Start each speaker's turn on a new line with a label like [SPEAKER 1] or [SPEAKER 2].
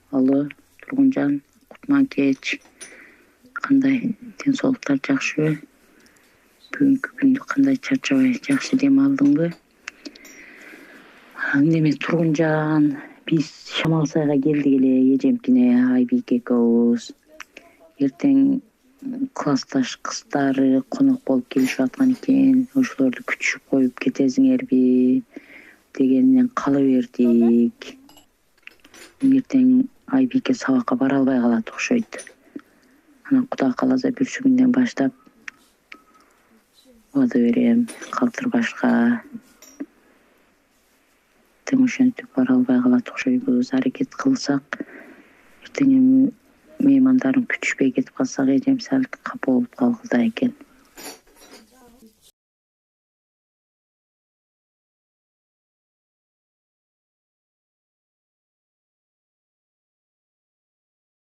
[SPEAKER 1] Алло, Тургунжан, кутман кеч. Кандай ден соолуктар жакшыбы? Бүгүнкү күндү кандай чарчабай жакшы дем алдыңбы? Неме Тургунжан, биз Шамал сайга келдик эле эжемкине Айбике экөөбүз. Эртең классташ кыздары конок болуп келишип аткан экен. Ошолорду күтүшүп коюп кетесиңерби дегенинен кала бердик. Эртең Айбике сабакка бара албай калат окшойт. Анан Кудай кааласа бүрсү күндөн баштап убада берем, калтырбашка. Тең ошентип бара албай калат окшойбуз. Аракет кылсак, эртең эми меймандарын күтүшпөй кетип калсак, эжем сал капа болуп калгыла экен.